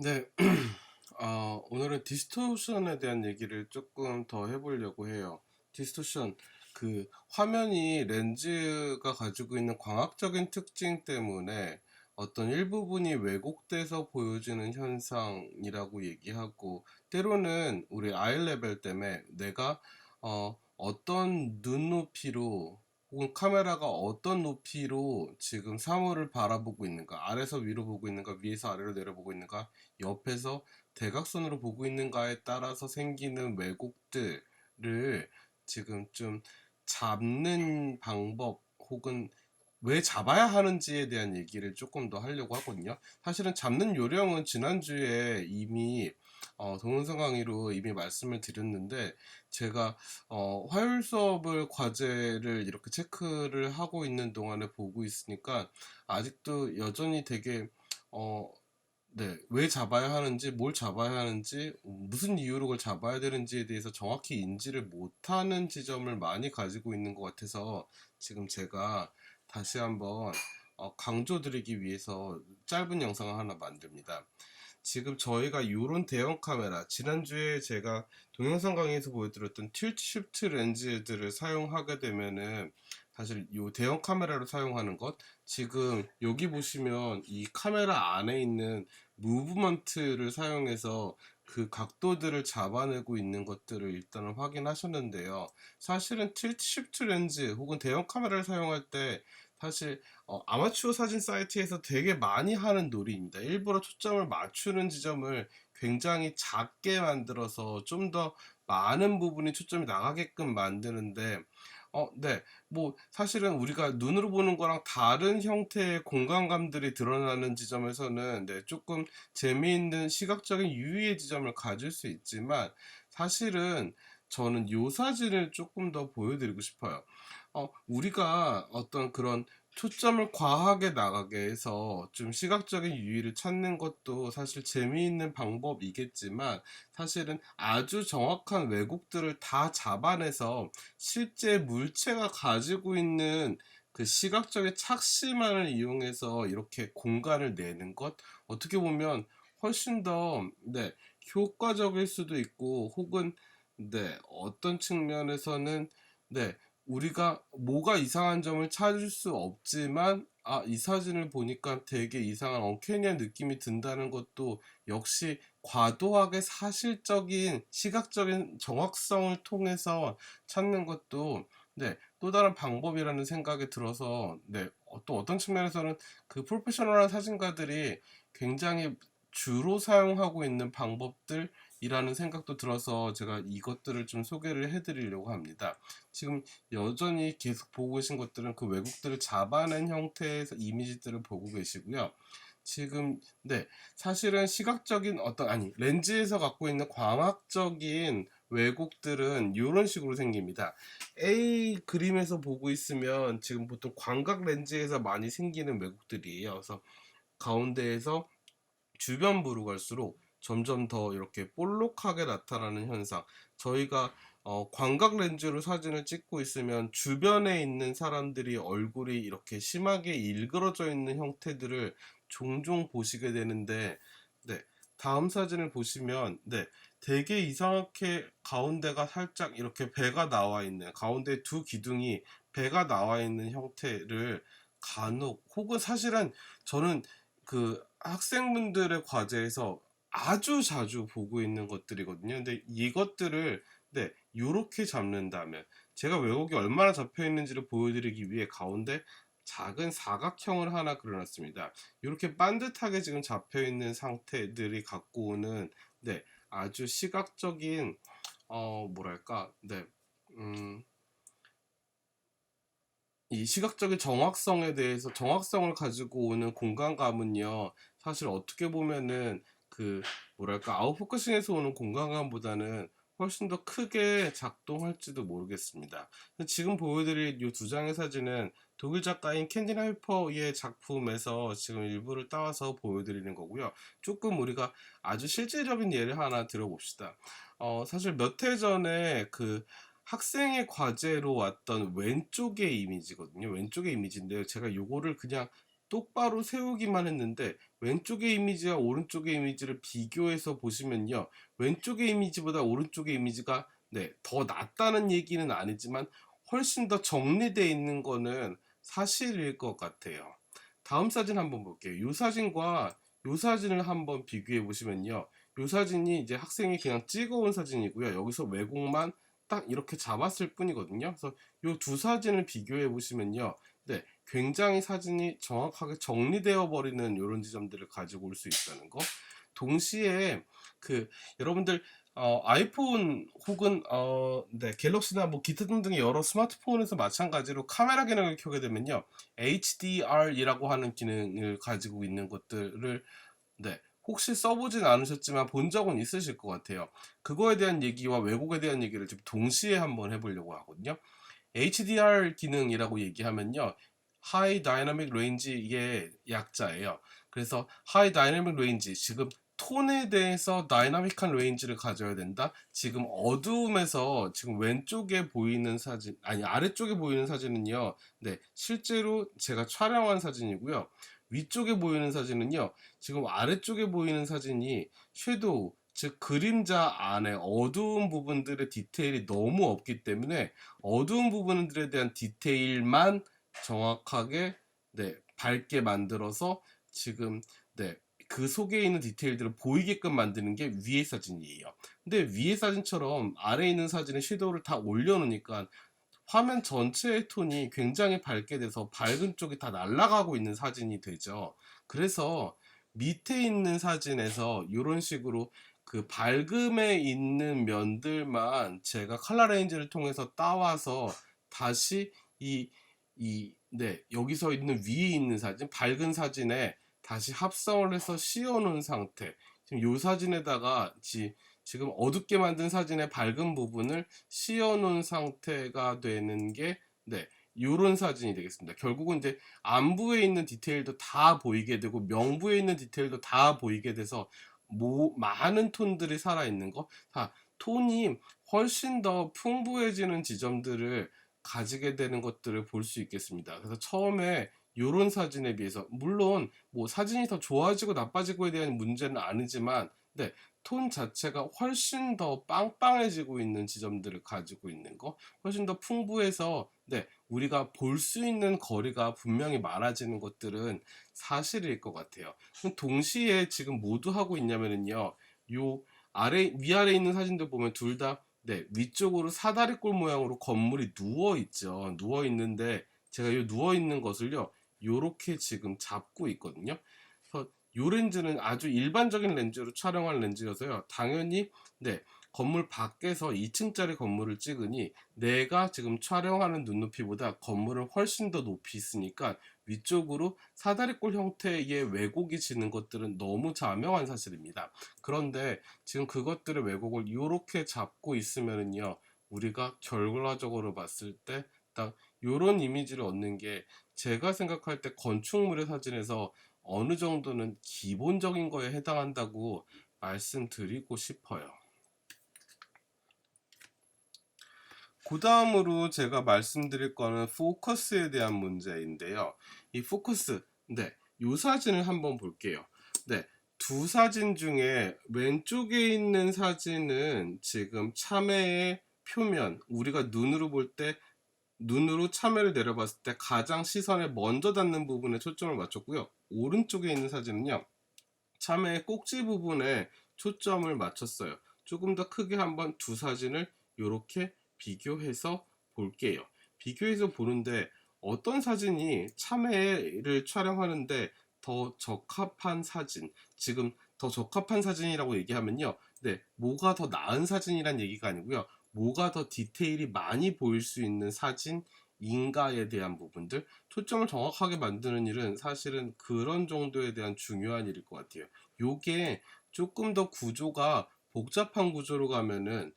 네. 오늘은 디스토션에 대한 얘기를 조금 더 해보려고 해요. 디스토션, 화면이 렌즈가 가지고 있는 광학적인 특징 때문에 어떤 일부분이 왜곡돼서 보여지는 현상이라고 얘기하고, 때로는 우리 아이 레벨 때문에 내가 어떤 눈높이로 혹은 카메라가 어떤 높이로 지금 사물을 바라보고 있는가, 아래서 위로 보고 있는가, 위에서 아래로 내려보고 있는가, 옆에서 대각선으로 보고 있는가에 따라서 생기는 왜곡들을 지금 좀 잡는 방법, 혹은 왜 잡아야 하는지에 대한 얘기를 조금 더 하려고 하거든요. 사실은 잡는 요령은 지난주에 이미 동영상 강의로 이미 말씀을 드렸는데, 제가 화요일 수업을 과제를 이렇게 체크를 하고 있는 동안에 보고 있으니까 아직도 여전히 되게 어, 네, 왜 잡아야 하는지, 뭘 잡아야 하는지, 무슨 이유로 그걸 잡아야 되는지에 대해서 정확히 인지를 못하는 지점을 많이 가지고 있는 것 같아서 지금 제가 다시 한번 강조드리기 위해서 짧은 영상을 하나 만듭니다. 지금 저희가 이런 대형 카메라, 지난주에 제가 동영상 강의에서 보여드렸던 틸트 시프트 렌즈들을 사용하게 되면은, 사실 이 대형 카메라로 사용하는 것, 지금 여기 보시면 이 카메라 안에 있는 무브먼트를 사용해서 그 각도들을 잡아내고 있는 것들을 일단은 확인하셨는데요. 사실은 틸트 시프트 렌즈 혹은 대형 카메라를 사용할 때 사실 아마추어 사진 사이트에서 되게 많이 하는 놀이입니다. 일부러 초점을 맞추는 지점을 굉장히 작게 만들어서 좀 더 많은 부분이 초점이 나가게끔 만드는데, 네. 뭐, 사실은 우리가 눈으로 보는 거랑 다른 형태의 공간감들이 드러나는 지점에서는, 네, 조금 재미있는 시각적인 유의의 지점을 가질 수 있지만, 사실은 저는 요 사진을 조금 더 보여드리고 싶어요. 우리가 어떤 그런 초점을 과하게 나가게 해서 좀 시각적인 유의를 찾는 것도 사실 재미있는 방법이겠지만, 사실은 아주 정확한 왜곡들을 다 잡아내서 실제 물체가 가지고 있는 그 시각적인 착시만을 이용해서 이렇게 공간을 내는 것, 어떻게 보면 훨씬 더, 네, 효과적일 수도 있고, 혹은, 네, 어떤 측면에서는, 네, 우리가 뭐가 이상한 점을 찾을 수 없지만, 이 사진을 보니까 되게 이상한 언캐니한 느낌이 든다는 것도 역시 과도하게 사실적인 시각적인 정확성을 통해서 찾는 것도, 네, 또 다른 방법이라는 생각이 들어서, 네, 또 어떤 측면에서는 그 프로페셔널한 사진가들이 굉장히 주로 사용하고 있는 방법들이라는 생각도 들어서 제가 이것들을 좀 소개를 해드리려고 합니다. 지금 여전히 계속 보고 계신 것들은 그 왜곡들을 잡아낸 형태의 이미지들을 보고 계시고요. 지금, 네, 사실은 시각적인 렌즈에서 갖고 있는 광학적인 왜곡들은 이런 식으로 생깁니다. A 그림에서 보고 있으면 지금 보통 광각 렌즈에서 많이 생기는 왜곡들이에요. 그래서 가운데에서 주변부로 갈수록 점점 더 이렇게 볼록하게 나타나는 현상. 저희가 광각 렌즈로 사진을 찍고 있으면 주변에 있는 사람들이 얼굴이 이렇게 심하게 일그러져 있는 형태들을 종종 보시게 되는데, 네, 다음 사진을 보시면, 네, 되게 이상하게 가운데가 살짝 이렇게 배가 나와 있는, 가운데 두 기둥이 배가 나와 있는 형태를 간혹, 혹은 사실은 저는 그 학생분들의 과제에서 아주 자주 보고 있는 것들이거든요. 근데 이것들을, 네, 요렇게 잡는다면, 제가 왜곡이 얼마나 잡혀 있는지를 보여드리기 위해 가운데 작은 사각형을 하나 그려놨습니다. 이렇게 반듯하게 지금 잡혀 있는 상태들이 갖고 오는, 네, 아주 시각적인 뭐랄까, 네, 음, 이 시각적인 정확성에 대해서, 정확성을 가지고 오는 공간감은요, 사실 어떻게 보면은 뭐랄까, 아웃포커싱에서 오는 공간감보다는 훨씬 더 크게 작동할지도 모르겠습니다. 지금 보여드릴 이 두 장의 사진은 독일 작가인 캔디 하이퍼의 작품에서 지금 일부를 따와서 보여드리는 거고요. 조금 우리가 아주 실질적인 예를 하나 들어봅시다. 사실 몇 해 전에 학생의 과제로 왔던 왼쪽의 이미지거든요. 왼쪽의 이미지인데요. 제가 요거를 그냥 똑바로 세우기만 했는데 왼쪽의 이미지와 오른쪽의 이미지를 비교해서 보시면요, 왼쪽의 이미지보다 오른쪽의 이미지가 더 낫다는 얘기는 아니지만 훨씬 더 정리되어 있는 거는 사실일 것 같아요. 다음 사진 한번 볼게요. 이 사진과 이 사진을 한번 비교해 보시면요, 이 사진이 이제 학생이 그냥 찍어온 사진이고요, 여기서 왜곡만 딱 이렇게 잡았을 뿐이거든요. 그래서 이 두 사진을 비교해 보시면요, 굉장히 사진이 정확하게 정리되어 버리는 이런 지점들을 가지고 올 수 있다는 거. 동시에 여러분들 아이폰 혹은 갤럭시나 뭐 기타 등등의 여러 스마트폰에서 마찬가지로 카메라 기능을 켜게 되면요, HDR이라고 하는 기능을 가지고 있는 것들을 혹시 써보진 않으셨지만 본 적은 있으실 것 같아요. 그거에 대한 얘기와 왜곡에 대한 얘기를 좀 동시에 한번 해보려고 하거든요. HDR 기능이라고 얘기하면요, High Dynamic Range, 이게 약자예요. 그래서 High Dynamic Range, 지금 톤에 대해서 다이나믹한 레인지를 가져야 된다. 지금 어두움에서 지금 왼쪽에 보이는 사진, 아니 아래쪽에 보이는 사진은요, 실제로 제가 촬영한 사진이고요. 위쪽에 보이는 사진은요, 지금 아래쪽에 보이는 사진이 섀도우, 즉 그림자 안에 어두운 부분들의 디테일이 너무 없기 때문에 어두운 부분들에 대한 디테일만 정확하게 밝게 만들어서 지금 그 속에 있는 디테일들을 보이게끔 만드는 게 위의 사진이에요. 근데 위의 사진처럼 아래에 있는 사진에 섀도우를 다 올려놓으니까 화면 전체의 톤이 굉장히 밝게 돼서 밝은 쪽이 다 날아가고 있는 사진이 되죠. 그래서 밑에 있는 사진에서 이런 식으로 그 밝음에 있는 면들만 제가 컬러 레인지를 통해서 따와서 다시 여기서 있는 위에 있는 사진, 밝은 사진에 다시 합성을 해서 씌워놓은 상태. 지금 이 사진에다가 지금 어둡게 만든 사진의 밝은 부분을 씌워놓은 상태가 되는 게 요런 사진이 되겠습니다. 결국은 이제 안부에 있는 디테일도 다 보이게 되고 명부에 있는 디테일도 다 보이게 돼서 많은 톤들이 살아있는 거, 톤이 훨씬 더 풍부해지는 지점들을 가지게 되는 것들을 볼 수 있겠습니다. 그래서 처음에 요런 사진에 비해서, 물론 뭐 사진이 더 좋아지고 나빠지고에 대한 문제는 아니지만 톤 자체가 훨씬 더 빵빵해지고 있는 지점들을 가지고 있는 거, 훨씬 더 풍부해서 우리가 볼 수 있는 거리가 분명히 많아지는 것들은 사실일 것 같아요. 동시에 지금 모두 하고 있냐면요, 요 위아래 있는 사진들 보면 둘 다 위쪽으로 사다리꼴 모양으로 건물이 누워 있죠. 누워 있는데 제가 이 누워 있는 것을요, 요렇게 지금 잡고 있거든요. 그래서 요 렌즈는 아주 일반적인 렌즈로 촬영한 렌즈여서요, 당연히 건물 밖에서 2층짜리 건물을 찍으니 내가 지금 촬영하는 눈높이보다 건물을 훨씬 더 높이 있으니까 위쪽으로 사다리꼴 형태의 왜곡이 지는 것들은 너무 자명한 사실입니다. 그런데 지금 그것들의 왜곡을 이렇게 잡고 있으면요, 우리가 결과적으로 봤을 때 딱 이런 이미지를 얻는 게 제가 생각할 때 건축물의 사진에서 어느 정도는 기본적인 거에 해당한다고 말씀드리고 싶어요. 그 다음으로 제가 말씀드릴 거는 포커스에 대한 문제인데요. 이 포커스, 이 사진을 한번 볼게요. 두 사진 중에 왼쪽에 있는 사진은 지금 참외의 표면, 우리가 눈으로 참외를 내려봤을 때 가장 시선에 먼저 닿는 부분에 초점을 맞췄고요. 오른쪽에 있는 사진은요, 참외의 꼭지 부분에 초점을 맞췄어요. 조금 더 크게 한번 두 사진을 이렇게 비교해서 볼게요. 비교해서 보는데 어떤 사진이 참외를 촬영하는데 더 적합한 사진, 지금 더 적합한 사진이라고 얘기하면요, 뭐가 더 나은 사진이란 얘기가 아니고요, 뭐가 더 디테일이 많이 보일 수 있는 사진인가에 대한 부분들, 초점을 정확하게 만드는 일은 사실은 그런 정도에 대한 중요한 일일 것 같아요. 요게 조금 더 구조가 복잡한 구조로 가면은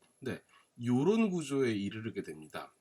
요런 구조에 이르게 됩니다.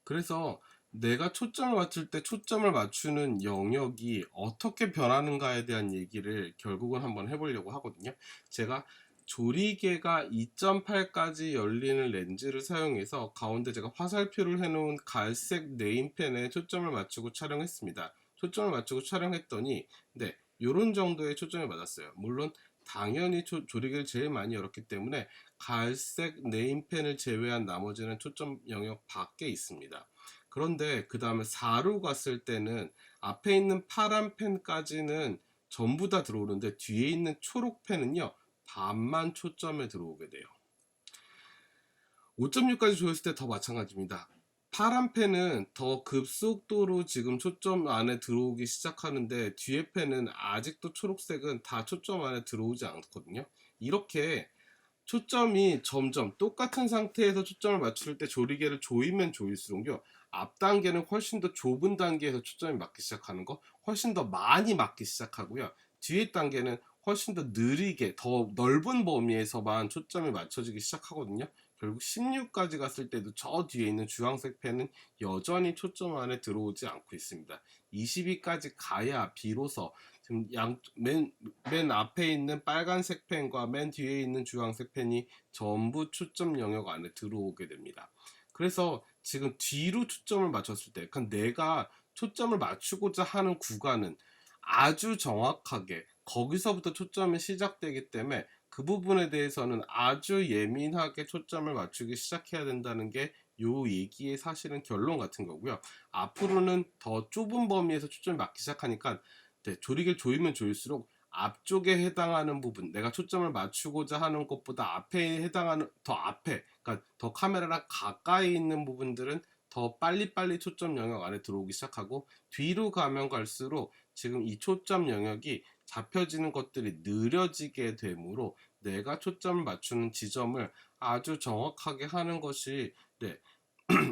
그래서 내가 초점을 맞출 때 초점을 맞추는 영역이 어떻게 변하는가에 대한 얘기를 결국은 한번 해보려고 하거든요. 제가 조리개가 2.8까지 열리는 렌즈를 사용해서 가운데 제가 화살표를 해놓은 갈색 네임펜에 초점을 맞추고 촬영했습니다. 초점을 맞추고 촬영했더니 네, 요런 정도의 초점이 맞았어요. 물론 당연히 조리개를 제일 많이 열었기 때문에 갈색 네임펜을 제외한 나머지는 초점 영역 밖에 있습니다. 그런데 그 다음에 4로 갔을 때는 앞에 있는 파란 펜까지는 전부 다 들어오는데 뒤에 있는 초록 펜은요, 반만 초점에 들어오게 돼요. 5.6까지 조였을 때 더 마찬가지입니다. 파란 펜은 더 급속도로 지금 초점 안에 들어오기 시작하는데 뒤에 펜은 아직도 초록색은 다 초점 안에 들어오지 않거든요. 이렇게 초점이 점점 똑같은 상태에서 초점을 맞출 때 조리개를 조이면 조일수록요, 앞 단계는 훨씬 더 좁은 단계에서 초점이 맞기 시작하는 거, 훨씬 더 많이 맞기 시작하고요, 뒤에 단계는 훨씬 더 느리게 더 넓은 범위에서만 초점이 맞춰지기 시작하거든요. 결국 16까지 갔을 때도 저 뒤에 있는 주황색 펜은 여전히 초점 안에 들어오지 않고 있습니다. 22까지 가야 비로소 지금 맨 앞에 있는 빨간색 펜과 맨 뒤에 있는 주황색 펜이 전부 초점 영역 안에 들어오게 됩니다. 그래서 지금 뒤로 초점을 맞췄을 때, 그러니까 내가 초점을 맞추고자 하는 구간은 아주 정확하게 거기서부터 초점이 시작되기 때문에 그 부분에 대해서는 아주 예민하게 초점을 맞추기 시작해야 된다는 게 요 얘기의 사실은 결론 같은 거고요. 앞으로는 더 좁은 범위에서 초점을 맞기 시작하니까 네, 조리개를 조이면 조일수록 앞쪽에 해당하는 부분, 내가 초점을 맞추고자 하는 것보다 앞에 해당하는, 더 앞에, 그러니까 더 카메라랑 가까이 있는 부분들은 더 빨리빨리 초점 영역 안에 들어오기 시작하고, 뒤로 가면 갈수록 지금 이 초점 영역이 잡혀지는 것들이 느려지게 되므로 내가 초점을 맞추는 지점을 아주 정확하게 하는 것이 네,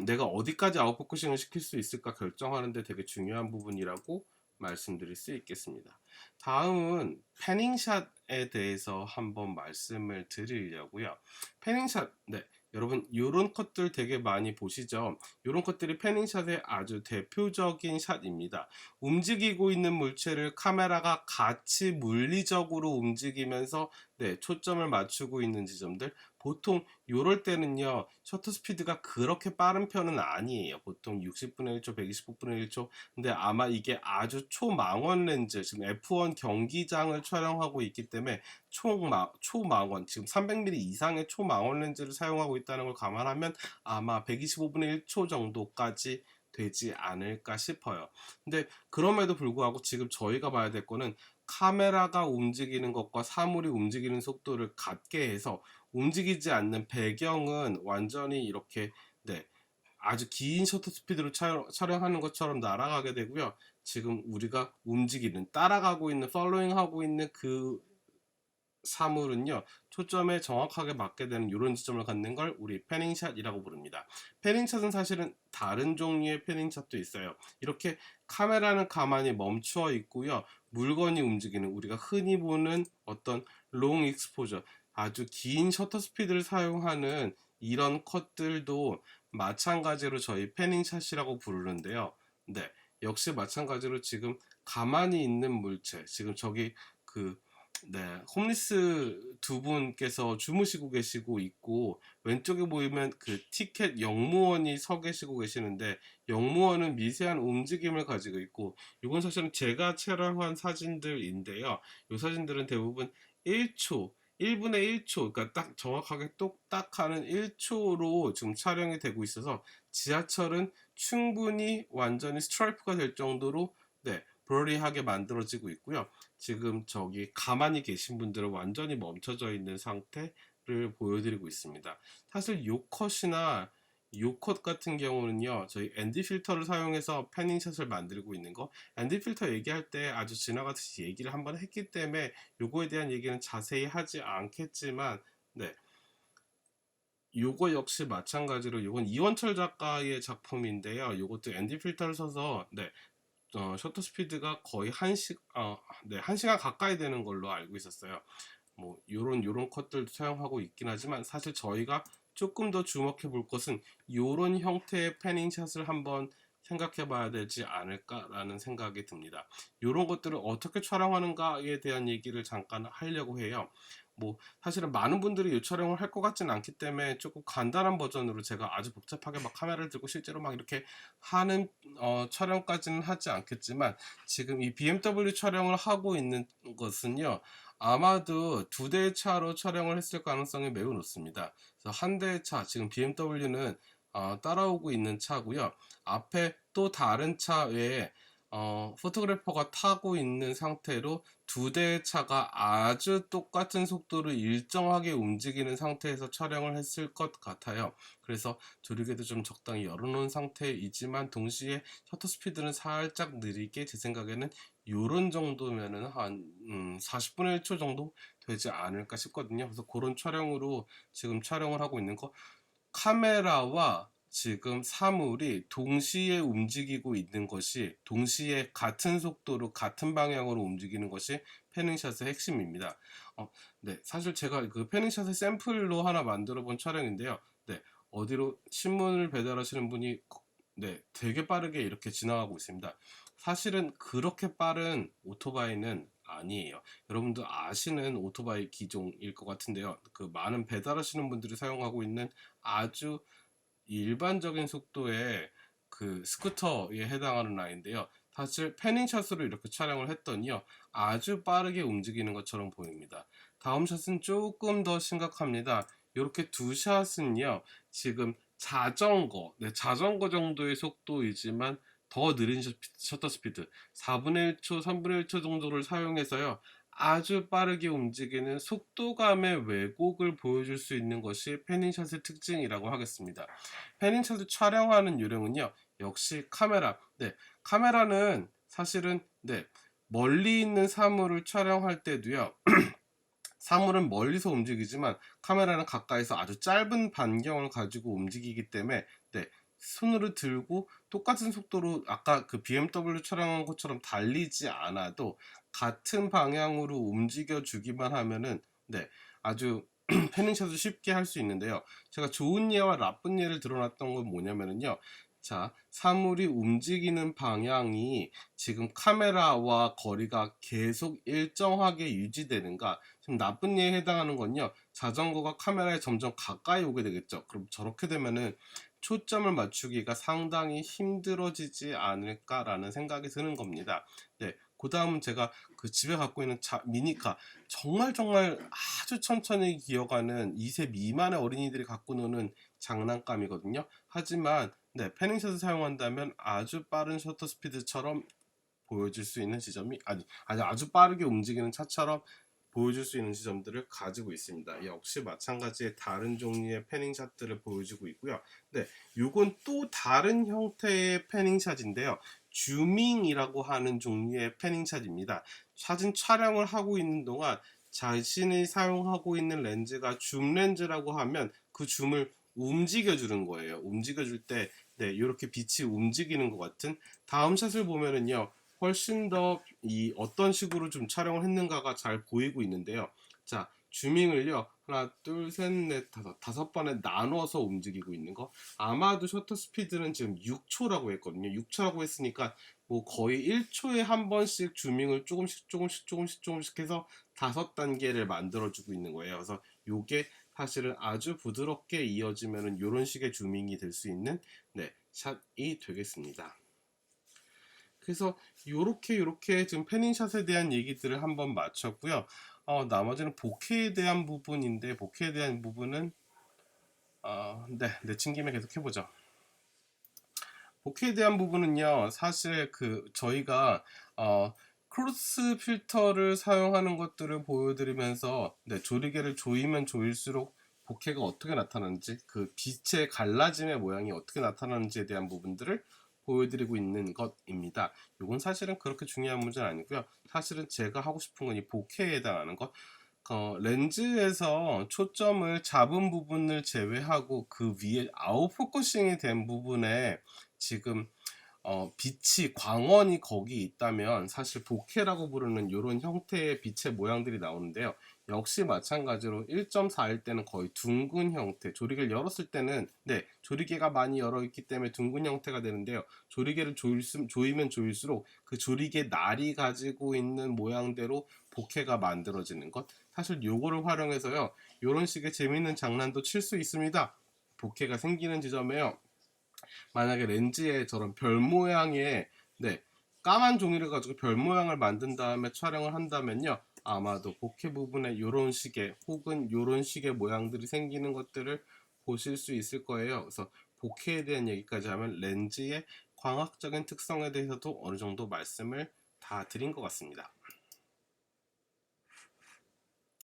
내가 어디까지 아웃포커싱을 시킬 수 있을까 결정하는데 되게 중요한 부분이라고 말씀드릴 수 있겠습니다. 다음은 패닝샷에 대해서 한번 말씀을 드리려고요. 패닝샷, 네, 여러분 이런 컷들 되게 많이 보시죠. 이런 컷들이 패닝샷의 아주 대표적인 샷입니다. 움직이고 있는 물체를 카메라가 같이 물리적으로 움직이면서 네, 초점을 맞추고 있는 지점들, 보통 이럴 때는요, 셔터 스피드가 그렇게 빠른 편은 아니에요. 보통 60분의 1초, 125분의 1초. 근데 아마 이게 아주 초망원 렌즈, 지금 F1 경기장을 촬영하고 있기 때문에 초망원, 지금 300mm 이상의 초망원 렌즈를 사용하고 있다는 걸 감안하면 아마 125분의 1초 정도까지 되지 않을까 싶어요. 근데 그럼에도 불구하고 지금 저희가 봐야 될 거는 카메라가 움직이는 것과 사물이 움직이는 속도를 같게 해서 움직이지 않는 배경은 완전히 이렇게 네, 아주 긴 셔터 스피드로 촬영하는 것처럼 날아가게 되고요. 지금 우리가 움직이는, 따라가고 있는, 팔로잉 하고 있는 그 사물은요, 초점에 정확하게 맞게 되는 이런 지점을 갖는 걸 우리 패닝샷이라고 부릅니다. 패닝샷은 사실은 다른 종류의 패닝샷도 있어요. 이렇게 카메라는 가만히 멈추어 있고요, 물건이 움직이는, 우리가 흔히 보는 어떤 롱 익스포저, 아주 긴 셔터 스피드를 사용하는 이런 컷들도 마찬가지로 저희 패닝샷이라고 부르는데요. 네, 역시 마찬가지로 지금 가만히 있는 물체, 지금 저기 그 네, 홈리스 두 분께서 주무시고 계시고 있고, 왼쪽에 보이면 그 티켓 영무원이 서 계시고 계시는데, 영무원은 미세한 움직임을 가지고 있고, 이건 사실은 제가 촬영한 사진들인데요. 이 사진들은 대부분 1초, 1분의 1초, 그러니까 딱 정확하게 똑딱 하는 1초로 지금 촬영이 되고 있어서, 지하철은 충분히 완전히 스트라이프가 될 정도로 네, 블러리하게 만들어지고 있고요. 지금 저기 가만히 계신 분들은 완전히 멈춰져 있는 상태를 보여드리고 있습니다. 사실 요 컷이나 요 컷 같은 경우는요, 저희 ND 필터를 사용해서 패닝샷을 만들고 있는 거, ND 필터 얘기할 때 아주 지나가듯이 얘기를 한번 했기 때문에 요거에 대한 얘기는 자세히 하지 않겠지만, 네, 요거 역시 마찬가지로 요건 이원철 작가의 작품인데요. 요것도 ND 필터를 써서 네, 셔터 스피드가 거의 네, 1시간 가까이 되는 걸로 알고 있었어요. 뭐 요런 컷들도 사용하고 있긴 하지만, 사실 저희가 조금 더 주목해 볼 것은 요런 형태의 패닝샷을 한번 생각해 봐야 되지 않을까라는 생각이 듭니다. 요런 것들을 어떻게 촬영하는가에 대한 얘기를 잠깐 하려고 해요. 뭐 사실은 많은 분들이 이 촬영을 할 것 같지는 않기 때문에 조금 간단한 버전으로 제가 아주 복잡하게 막 카메라를 들고 실제로 막 이렇게 하는 촬영까지는 하지 않겠지만, 지금 이 BMW 촬영을 하고 있는 것은요, 아마도 두 대의 차로 촬영을 했을 가능성이 매우 높습니다. 그래서 한 대의 차, 지금 BMW는 따라오고 있는 차고요. 앞에 또 다른 차 외에 포토그래퍼가 타고 있는 상태로 두 대의 차가 아주 똑같은 속도로 일정하게 움직이는 상태에서 촬영을 했을 것 같아요. 그래서 조리개도 좀 적당히 열어놓은 상태이지만 동시에 셔터 스피드는 살짝 느리게, 제 생각에는 요런 정도면은 한 40분의 1초 정도 되지 않을까 싶거든요. 그래서 그런 촬영으로 지금 촬영을 하고 있는 거, 카메라와 지금 사물이 동시에 움직이고 있는 것이, 동시에 같은 속도로 같은 방향으로 움직이는 것이 패닝샷의 핵심입니다. 네, 사실 제가 그 패닝샷의 샘플로 하나 만들어 본 촬영인데요. 네, 어디로 신문을 배달하시는 분이 네, 되게 빠르게 이렇게 지나가고 있습니다. 사실은 그렇게 빠른 오토바이는 아니에요. 여러분도 아시는 오토바이 기종일 것 같은데요. 그 많은 배달하시는 분들이 사용하고 있는 아주 일반적인 속도의 그 스쿠터에 해당하는 라인인데요. 사실 패닝샷으로 이렇게 촬영을 했더니요, 아주 빠르게 움직이는 것처럼 보입니다. 다음 샷은 조금 더 심각합니다. 이렇게 두 샷은요, 지금 자전거, 네, 자전거 정도의 속도이지만 더 느린 셔터 스피드 4분의 1초, 3분의 1초 정도를 사용해서요, 아주 빠르게 움직이는 속도감의 왜곡을 보여줄 수 있는 것이 패닝샷의 특징이라고 하겠습니다. 패닝샷을 촬영하는 요령은요, 역시 카메라. 네, 카메라는 사실은 네, 멀리 있는 사물을 촬영할 때도요, 사물은 멀리서 움직이지만 카메라는 가까이서 아주 짧은 반경을 가지고 움직이기 때문에 네, 손으로 들고 똑같은 속도로 아까 그 BMW 촬영한 것처럼 달리지 않아도 같은 방향으로 움직여 주기만 하면은 네, 아주 패닝샷을 쉽게 할 수 있는데요. 제가 좋은 예와 나쁜 예를 들어놨던 건 뭐냐면은요, 자, 사물이 움직이는 방향이 지금 카메라와 거리가 계속 일정하게 유지되는가. 지금 나쁜 예에 해당하는 건요, 자전거가 카메라에 점점 가까이 오게 되겠죠. 그럼 저렇게 되면은 초점을 맞추기가 상당히 힘들어지지 않을까라는 생각이 드는 겁니다. 네, 그 다음은 제가 그 집에 갖고 있는 미니카, 정말 아주 천천히 기어가는 2세 미만의 어린이들이 갖고 노는 장난감이거든요. 하지만 네, 패닝샷을 사용한다면 아주 빠른 셔터 스피드처럼 보여줄 수 있는 지점이, 아주 빠르게 움직이는 차처럼 보여줄 수 있는 지점들을 가지고 있습니다. 역시 마찬가지의 다른 종류의 패닝샷들을 보여주고 있고요. 네, 요건 또 다른 형태의 패닝샷인데요. 줌밍이라고 하는 종류의 패닝샷입니다. 사진 촬영을 하고 있는 동안 자신이 사용하고 있는 렌즈가 줌 렌즈라고 하면 그 줌을 움직여주는 거예요. 움직여줄 때 네, 이렇게 빛이 움직이는 것 같은, 다음 샷을 보면은요, 훨씬 더 이 어떤 식으로 좀 촬영을 했는가가 잘 보이고 있는데요. 자, 줌밍을요, 하나, 둘, 셋, 넷, 다섯 번에 나눠서 움직이고 있는 거. 아마도 셔터 스피드는 지금 6초라고 했거든요. 6초라고 했으니까 뭐 거의 1초에 한 번씩 줌밍을 조금씩 해서 5단계를 만들어주고 있는 거예요. 그래서 요게 사실은 아주 부드럽게 이어지면은 요런 식의 줌밍이 될 수 있는 네, 샷이 되겠습니다. 그래서 요렇게 지금 패닝샷에 대한 얘기들을 한번 마쳤고요. 나머지는 보케에 대한 부분인데, 보케에 대한 부분은 네, 내친 김에 계속 해보죠. 보케에 대한 부분은요, 사실 그 저희가 크로스 필터를 사용하는 것들을 보여드리면서 네, 조리개를 조이면 조일수록 보케가 어떻게 나타나는지, 그 빛의 갈라짐의 모양이 어떻게 나타나는지에 대한 부분들을 보여드리고 있는 것입니다. 이건 사실은 그렇게 중요한 문제는 아니고요. 사실은 제가 하고 싶은 건 이 보케에 해당하는 것. 렌즈에서 초점을 잡은 부분을 제외하고 그 위에 아웃포커싱이 된 부분에 지금 빛이 광원이 거기 있다면 사실 보케라고 부르는 이런 형태의 빛의 모양들이 나오는데요. 역시 마찬가지로 1.4일 때는 거의 둥근 형태, 조리개를 열었을 때는 조리개가 많이 열어 있기 때문에 둥근 형태가 되는데요. 조리개를 조이면 조일수록 그 조리개 날이 가지고 있는 모양대로 보케가 만들어지는 것. 사실 요거를 활용해서요, 이런 식의 재밌는 장난도 칠 수 있습니다. 보케가 생기는 지점에요, 만약에 렌즈에 저런 별 모양의 까만 종이를 가지고 별 모양을 만든 다음에 촬영을 한다면요, 아마도 보케 부분에 이런 식의 혹은 이런 식의 모양들이 생기는 것들을 보실 수 있을 거예요. 그래서 보케에 대한 얘기까지 하면 렌즈의 광학적인 특성에 대해서도 어느 정도 말씀을 다 드린 것 같습니다.